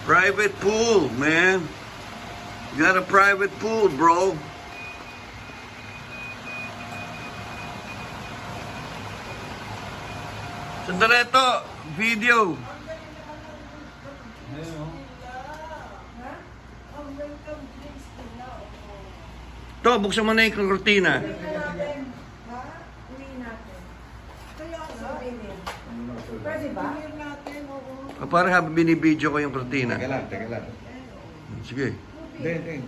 Private pool, man. You got a private pool, bro. Sandali to, video. To, buksan mo na yung kortina. Pwede ba? Parang habang binibidyo ko yung kortina. Teka lang. Sige. Hindi.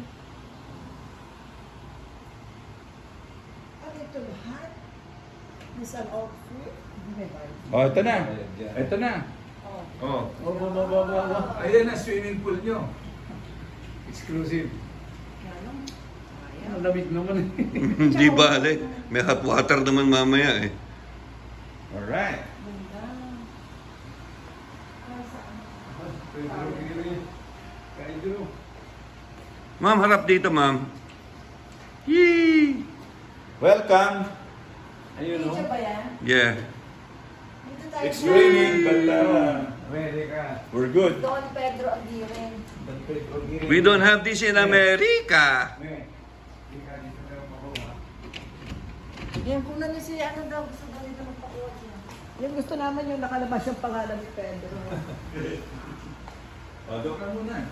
Ano ito lahat? Isang outfit? Oh, ito na. Ito na. Oh. Ayan na, swimming pool nyo. Exclusive. Ang lamig naman eh. Hindi bale. May hot water naman mamaya eh. Alright. Ma'am, harap dito, ma'am. Yee! Welcome. Ayun Video ba yan? Yeah. Dito tayo It's sa raining, but we're good. Don Pedro Aguirre. We don't have this in America. Yan kung na si ano daw gusto daw nila magpakuha siya. Yung gusto naman yung nakalabas yung pangalan ni Pedro. O, doon ka muna.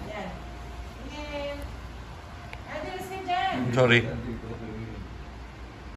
Yan. Okay. Adios ka dyan. Sorry.